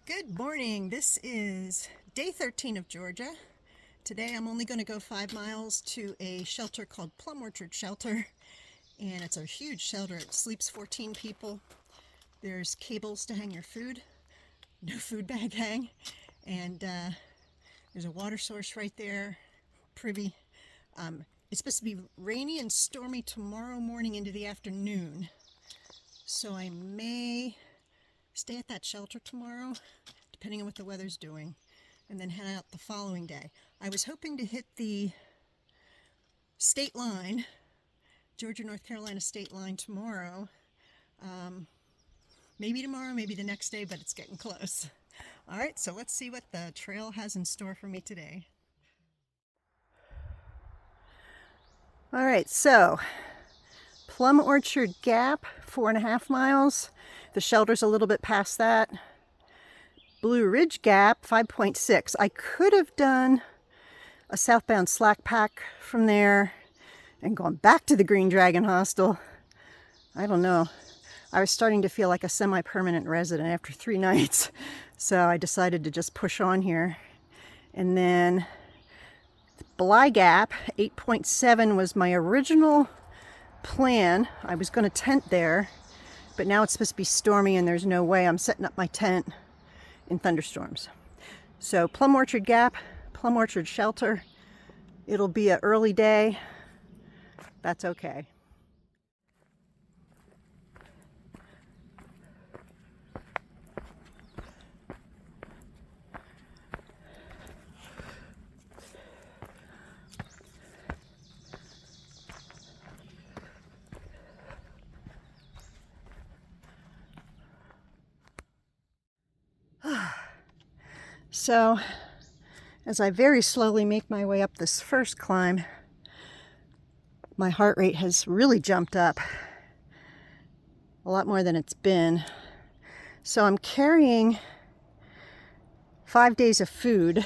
Good morning. This is day 13 of Georgia. Today I'm only going to go 5 miles to a shelter called Plum Orchard Shelter, and it's a huge shelter. It sleeps 14 people. There's cables to hang your food, no food bag hang, and there's a water source right there, privy. It's supposed to be rainy and stormy tomorrow morning into the afternoon, so I may stay at that shelter tomorrow, depending on what the weather's doing, and then head out the following day. I was hoping to hit the state line, Georgia-North Carolina state line tomorrow. Maybe tomorrow, maybe the next day, but it's getting close. All right, so let's see what the trail has in store for me today. All right, so Plum Orchard Gap, 4.5 miles. The shelter's a little bit past that. Blue Ridge Gap, 5.6. I could have done a southbound slack pack from there and gone back to the Green Dragon Hostel. I don't know. I was starting to feel like a semi-permanent resident after 3 nights. So I decided to just push on here. And then Bly Gap, 8.7 was my original plan. I was going to tent there, but now it's supposed to be stormy and there's no way I'm setting up my tent in thunderstorms. So Plum Orchard Gap, Plum Orchard Shelter. It'll be an early day. That's okay. So, as I very slowly make my way up this first climb, my heart rate has really jumped up a lot more than it's been. So I'm carrying 5 days of food.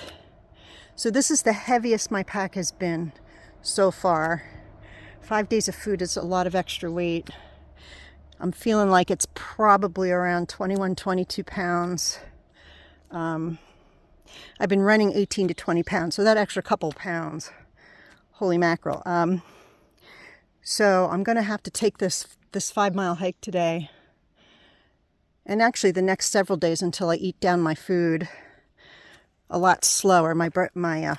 So this is the heaviest my pack has been so far. 5 days of food is a lot of extra weight. I'm feeling like it's probably around 21, 22 pounds. I've been running 18 to 20 pounds, so that extra couple pounds, holy mackerel. So I'm going to have to take this 5-mile hike today, and actually the next several days until I eat down my food a lot slower. My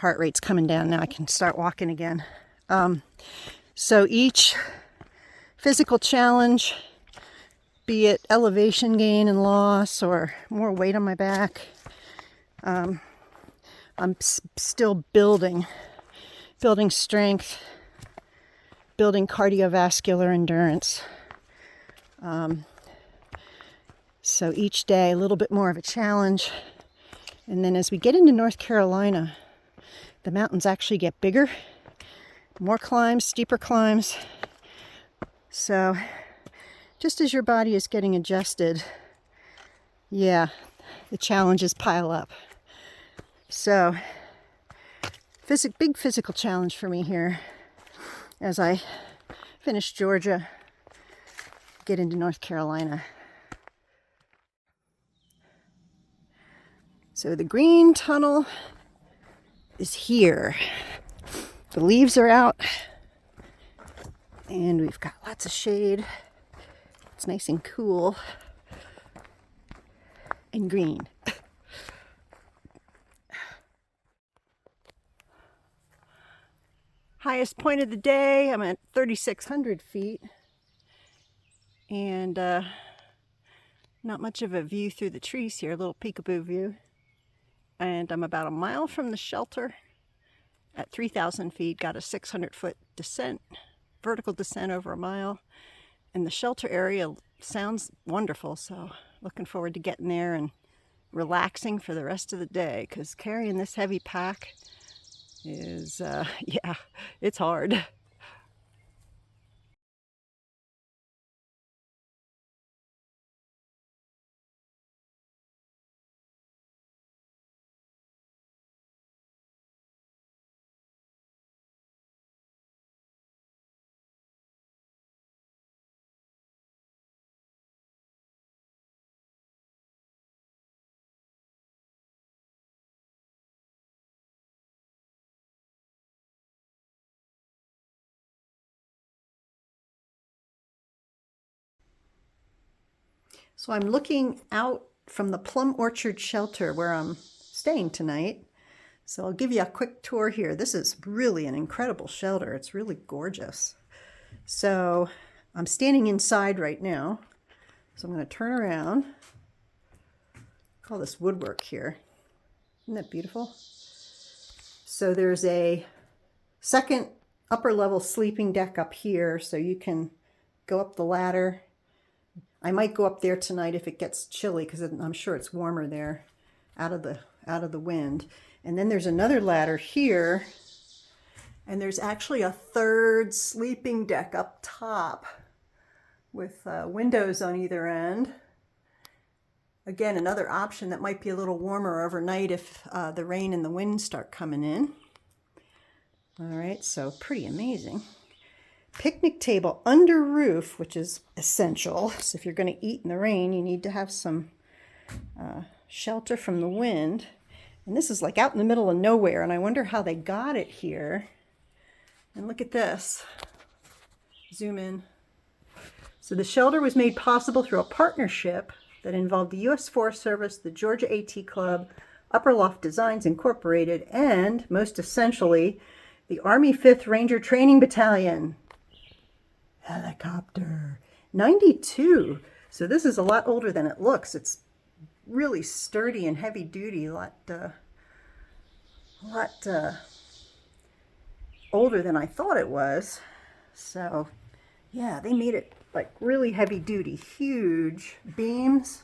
heart rate's coming down now. I can start walking again. So each physical challenge, be it elevation gain and loss or more weight on my back, I'm still building strength, building cardiovascular endurance. So each day a little bit more of a challenge. And then as we get into North Carolina, the mountains actually get bigger, more climbs, steeper climbs. So just as your body is getting adjusted, yeah, the challenges pile up. So, big physical challenge for me here as I finish Georgia, get into North Carolina. So the green tunnel is here. The leaves are out and we've got lots of shade. It's nice and cool and green. Highest point of the day, I'm at 3,600 feet, and not much of a view through the trees here, a little peekaboo view. And I'm about a mile from the shelter at 3,000 feet, got a 600-foot descent, vertical descent over a mile, and the shelter area sounds wonderful, so looking forward to getting there and relaxing for the rest of the day, because carrying this heavy pack is, yeah, it's hard. So I'm looking out from the Plum Orchard shelter where I'm staying tonight. So I'll give you a quick tour here. This is really an incredible shelter. It's really gorgeous. So I'm standing inside right now. So I'm going to turn around. Call this woodwork here. Isn't that beautiful? So there's a second upper level sleeping deck up here, so you can go up the ladder. I might go up there tonight if it gets chilly, because I'm sure it's warmer there out of the wind. And then there's another ladder here, and there's actually a third sleeping deck up top with windows on either end. Again, another option that might be a little warmer overnight if the rain and the wind start coming in. All right, so pretty amazing. Picnic table under roof, which is essential. So if you're going to eat in the rain, you need to have some shelter from the wind. And this is like out in the middle of nowhere, and I wonder how they got it here. And look at this. Zoom in. So the shelter was made possible through a partnership that involved the U.S. Forest Service, the Georgia AT Club, Upper Loft Designs Incorporated, and, most essentially, the Army 5th Ranger Training Battalion. Helicopter. 92. So this is a lot older than it looks. It's really sturdy and heavy duty. A lot older than I thought it was. So yeah, they made it like really heavy duty. Huge beams.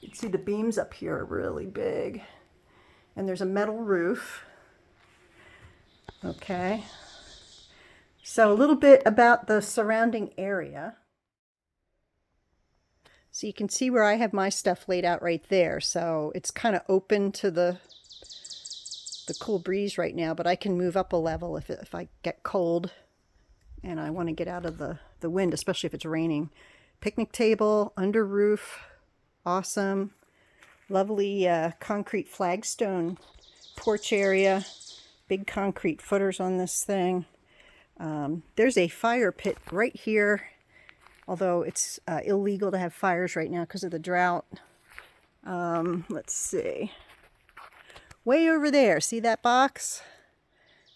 You can see the beams up here are really big. And there's a metal roof. Okay. So a little bit about the surrounding area. So you can see where I have my stuff laid out right there. So it's kind of open to the cool breeze right now, but I can move up a level if I get cold and I want to get out of the wind, especially if it's raining. Picnic table, under roof, awesome. Lovely concrete flagstone porch area. Big concrete footers on this thing. There's a fire pit right here, although it's illegal to have fires right now because of the drought. Let's see. Way over there, see that box?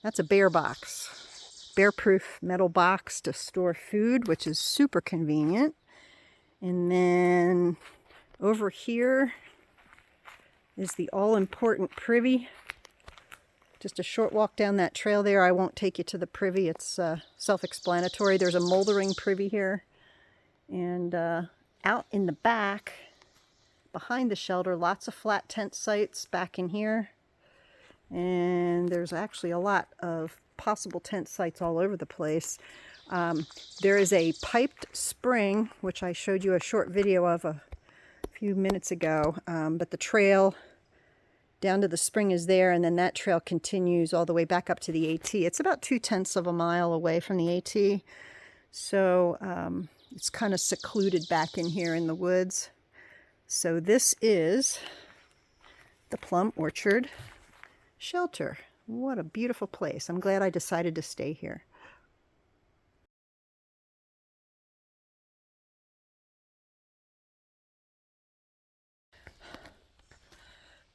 That's a bear box. Bear-proof metal box to store food, which is super convenient. And then over here is the all-important privy. Just a short walk down that trail there. I won't take you to the privy. It's self-explanatory. There's a moldering privy here. And out in the back, behind the shelter, lots of flat tent sites back in here. And there's actually a lot of possible tent sites all over the place. There is a piped spring, which I showed you a short video of a few minutes ago. But the trail down to the spring is there, and then that trail continues all the way back up to the AT. It's about 2/10 of a mile away from the AT. So it's kind of secluded back in here in the woods. So this is the Plum Orchard shelter. What a beautiful place. I'm glad I decided to stay here.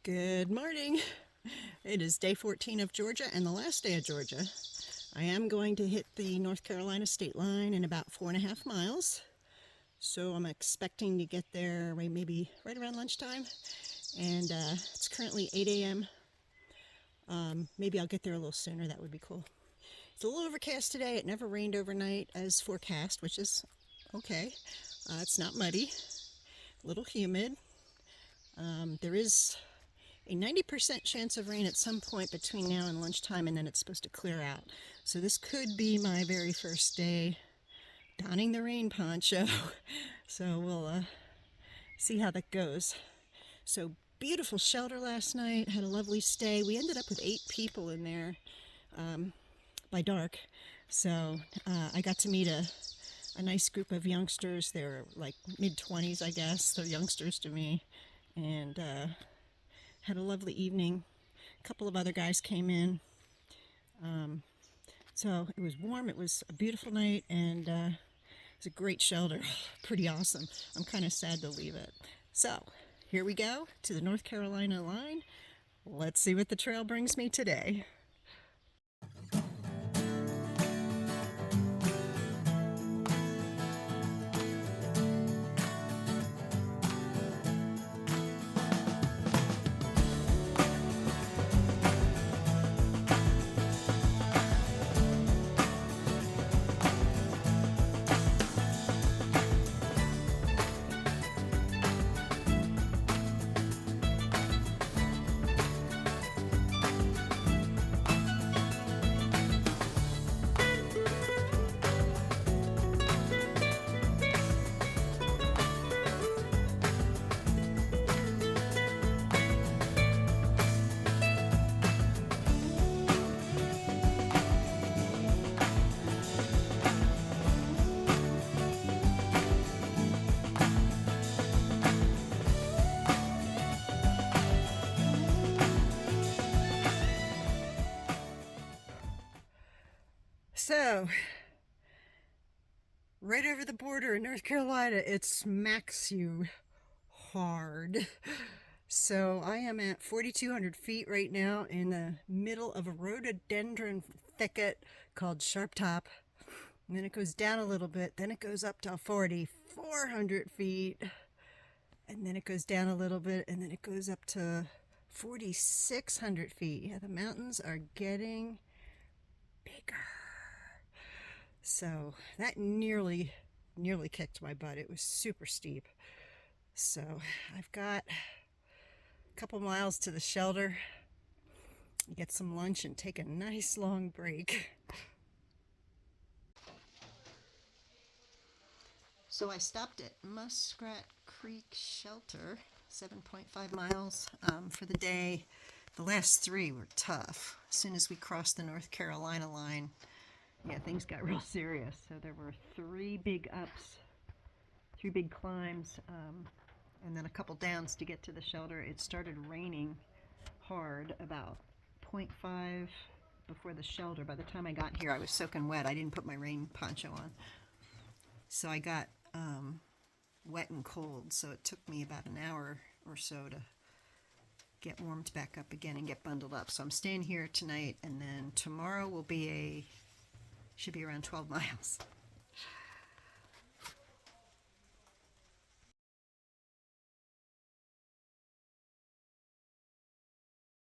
Good morning. It is day 14 of Georgia and the last day of Georgia. I am going to hit the North Carolina state line in about 4.5 miles. So I'm expecting to get there maybe right around lunchtime. And it's currently 8 a.m. Maybe I'll get there a little sooner. That would be cool. It's a little overcast today. It never rained overnight as forecast, which is okay. It's not muddy. A little humid. There is a 90% chance of rain at some point between now and lunchtime, and then it's supposed to clear out. So this could be my very first day donning the rain poncho. So we'll see how that goes. So beautiful shelter last night. Had a lovely stay. We ended up with 8 people in there by dark. So I got to meet a nice group of youngsters. They were like mid-20s, I guess. They're youngsters to me. And had a lovely evening. A couple of other guys came in. So it was warm. It was a beautiful night, and It's a great shelter, pretty awesome. I'm kind of sad to leave it. So here we go to the North Carolina line. Let's see what the trail brings me today. So, right over the border in North Carolina, it smacks you hard. So I am at 4,200 feet right now in the middle of a rhododendron thicket called Sharp Top. And then it goes down a little bit, then it goes up to 4,400 feet. And then it goes down a little bit, and then it goes up to 4,600 feet. Yeah, the mountains are getting bigger. So that nearly kicked my butt. It was super steep. So I've got a couple miles to the shelter, get some lunch, and take a nice long break. So I stopped at Muskrat Creek Shelter, 7.5 miles for the day. The last 3 were tough. As soon as we crossed the North Carolina line, yeah, things got real serious. So there were 3 big ups, 3 big climbs, and then a couple downs to get to the shelter. It started raining hard about 0.5 before the shelter. By the time I got here, I was soaking wet. I didn't put my rain poncho on. So I got wet and cold. So it took me about an hour or so to get warmed back up again and get bundled up. So I'm staying here tonight, and then tomorrow will be should be around 12 miles.